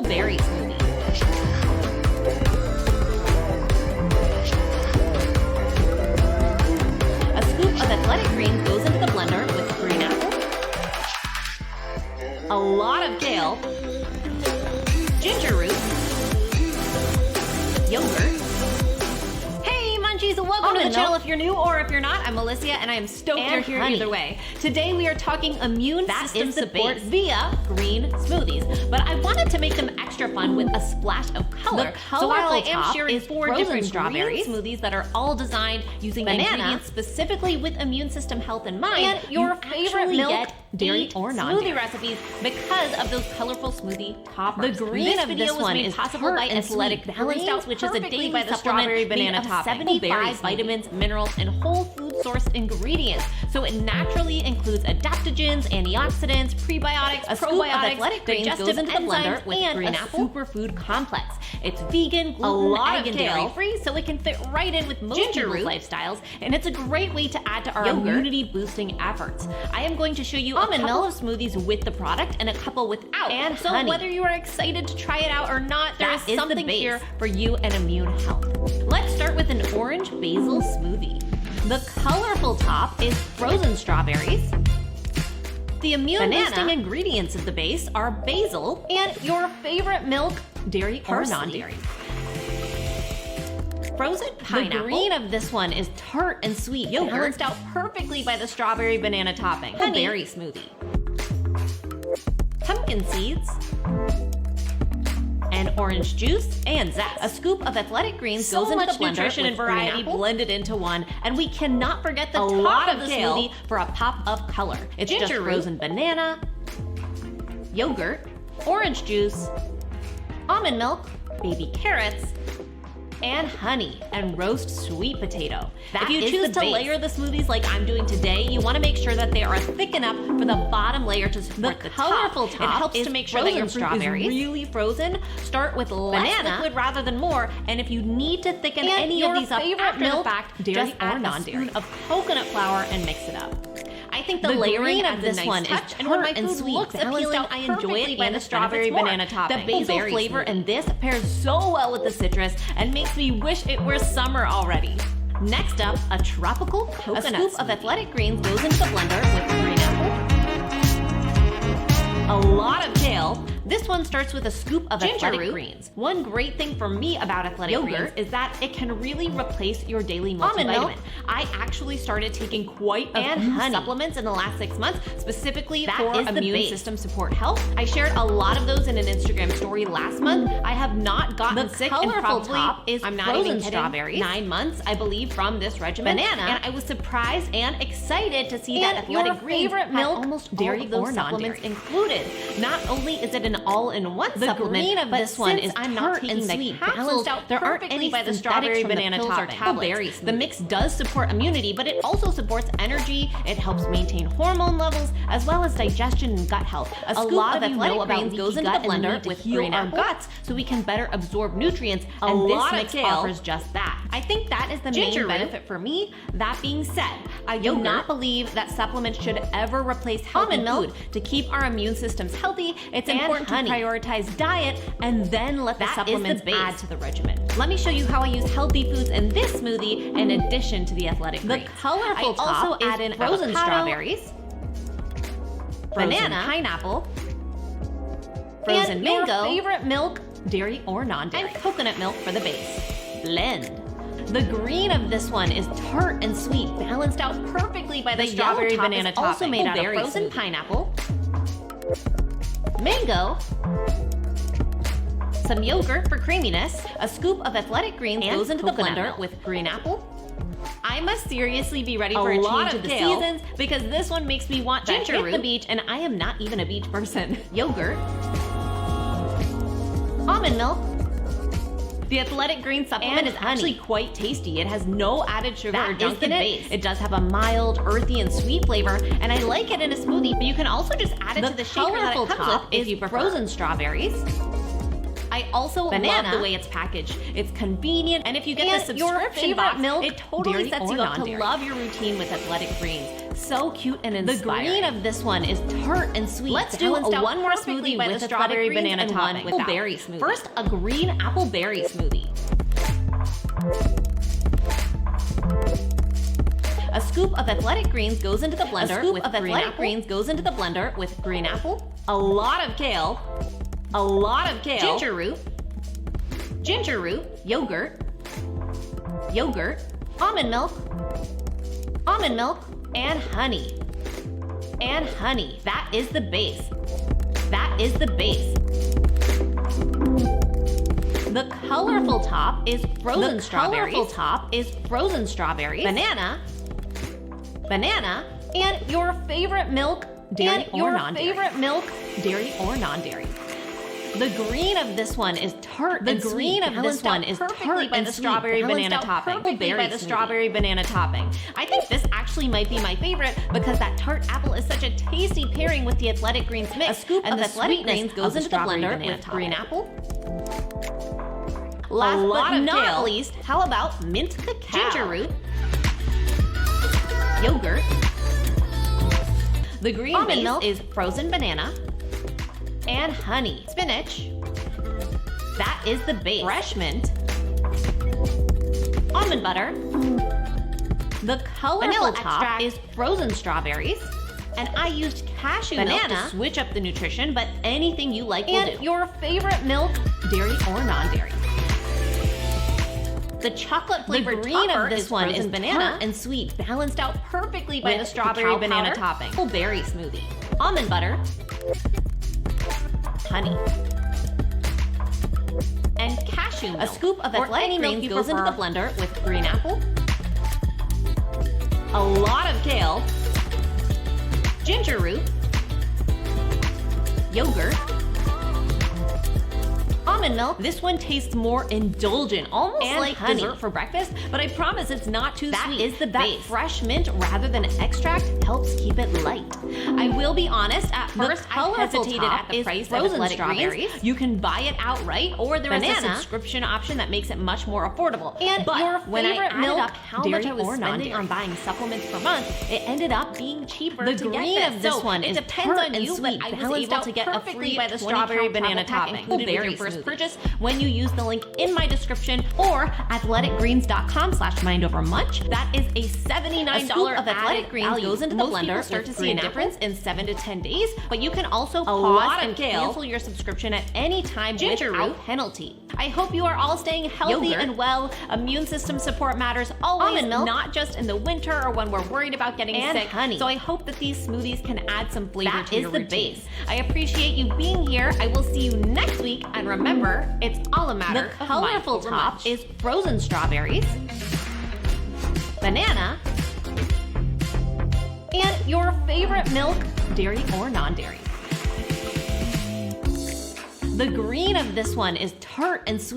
berry smoothie. A scoop of athletic greens goes into the blender with green apple, a lot of kale, ginger root, yogurt. Hey munchies, welcome to the channel if you're new or if you're not. I'm Alicia and I am stoked you're here either way. Today we are talking immune system support via green smoothies, but I wanted to make them extra fun with a splash of color. So while I am sharing 4 different strawberry smoothies that are all designed using ingredients specifically with immune system health in mind, and your favorite milk, dairy or non-dairy smoothie recipes because of those colorful smoothie toppers. The green of this one is possible by Athletic Balanced Out, which is a daily by the strawberry banana topping. 75 vitamins, minerals, and whole food sourced ingredients. So it naturally includes adaptogens, antioxidants, prebiotics, probiotics, digestive enzymes, and green apple superfood complex. It's vegan, gluten, egg, and dairy free, so it can fit right in with most people's lifestyles, and it's a great way to add to our immunity boosting efforts. I am going to show you a couple of smoothies with the product and a couple without. And so whether you are excited to try it out or not, there is something here for you and immune health. Let's start with an orange basil smoothie. The colorful top is frozen strawberries. The immune boosting ingredients of the base are basil and your favorite milk, dairy or non-dairy. Frozen pineapple. The green of this one is tart and sweet, balanced out perfectly by the strawberry banana topping. A berry smoothie. Pumpkin seeds. And orange juice and zest. A scoop of athletic greens goes into the blender nutrition and variety blended into one, and we cannot forget the top of the smoothie for a pop of color. It's just frozen banana, yogurt, orange juice, almond milk, baby carrots, and honey, and roast sweet potato. If you choose to layer the smoothies like I'm doing today, you want to make sure that they are thick enough for the bottom layer to support the colorful top. It helps to make sure that your fruit is really frozen. Start with less liquid rather than more, and if you need to thicken any of these up after the fact, just add a spoon of coconut flour and mix it up. I think the layering of this one is and when my food looks appealing, I enjoy it by the strawberry banana topping. The basil flavor and this pairs so well with the citrus and makes me wish it were summer already. Next up, a tropical coconut. A scoop of athletic greens goes into the blender with green apple, a lot of kale. This one starts with a scoop of athletic greens. One great thing for me about athletic greens is that it can really replace your daily multivitamin. I actually started taking quite a few supplements in the last 6 months, specifically for immune system support health. I shared a lot of those in an Instagram story last month. I have not gotten sick in probably, I'm not even kidding, 9 months, I believe, from this regimen. And I was surprised and excited to see that athletic greens had almost dairy or supplements included. Not only is it an all-in-one supplement, but this one is I'm not taking the capsules, there aren't any by the strawberry banana topping. The mix does support immunity, but it also supports energy. It helps maintain hormone levels as well as digestion and gut health. A lot of athletic greens goes into the blender with green apple guts, so we can better absorb nutrients, and this mix offers just that. I think that is the main benefit for me. That being said, I do not believe that supplements should ever replace healthy food. To keep our immune systems healthy, it's important to prioritize diet and then let the supplements add to the regimen. Let me show you how I use healthy foods in this smoothie in addition to the athletic greens. The colorful top add in frozen strawberries, banana, pineapple, frozen mango, your favorite milk, dairy or non-dairy, and coconut milk for the base. Blend. The green of this one is tart and sweet, balanced out perfectly by the strawberry banana topping. Also made out of frozen pineapple, mango, some yogurt for creaminess, a scoop of athletic greens goes into the blender with green apple. I must seriously be ready for a change of the seasons because this one makes me want to hit the beach, and I am not even a beach person. Yogurt, almond milk. The athletic green supplement is actually quite tasty. It has no added sugar or junk in it. It does have a mild, earthy, and sweet flavor, and I like it in a smoothie, but you can also just add it to the shaker that it comes with if you prefer. Frozen strawberries, I also love the way it's packaged. It's convenient, and if you get the subscription box, it totally sets you up to love your routine with Athletic Greens. So cute and inspiring. The green of this one is tart and sweet. Let's do one more smoothie with a strawberry banana topping. Apple berry smoothie. First, a green apple berry smoothie. A scoop of Athletic Greens goes into the blender with green apple, a lot of kale, ginger root, yogurt, almond milk, and honey. That is the base. The colorful top is frozen strawberries. Banana, and your favorite milk, dairy or non-dairy. The green of this one is tart and sweet, balanced out perfectly by the strawberry banana topping. I think this actually might be my favorite because that tart apple is such a tasty pairing with the Athletic Greens mix. A scoop of Athletic Greens goes into the blender with green apple. Last but not least, how about mint cacao? Ginger root, yogurt. The green base is frozen banana and honey. Spinach. That is the base. Fresh mint. Almond butter. The colorful top is frozen strawberries. And I used cashew milk to switch up the nutrition, but anything you like will do. And your favorite milk, dairy or non-dairy. The chocolate flavored green of this one is banana and sweet, balanced out perfectly by the strawberry banana topping. Apple berry smoothie. Almond butter. Honey. And cashew milk. A scoop of Athletic Greens goes into the blender with green apple, a lot of kale, ginger root, yogurt, almond milk. This one tastes more indulgent, almost like dessert for breakfast, but I promise it's not too sweet. That is the base. That fresh mint rather than extract helps keep it light. I will be honest, at first I hesitated at the price of Athletic Greens. You can buy it outright, or there is a subscription option that makes it much more affordable. But when I added up how much I was spending on buying supplements per month, it ended up being cheaper to get this. The green of this one is depends on you, but I was able to get a free by the strawberry banana topping included with your first purchase when you use the link in my description or athleticgreens.com/mindovermunch. That is a $79 of Athletic Greens goes into the blender. Start to see a difference in 7 to 10 days, but you can also pause and cancel your subscription at any time without penalty. I hope you are all staying healthy and well. Immune system support matters always, not just in the winter or when we're worried about getting sick. So I hope that these smoothies can add some flavor to your routine. That is the base. I appreciate you being here. I will see you next week, and remember, it's all a matter of colorful top is frozen strawberries, banana, and your favorite milk, dairy or non-dairy. The green of this one is tart and sweet.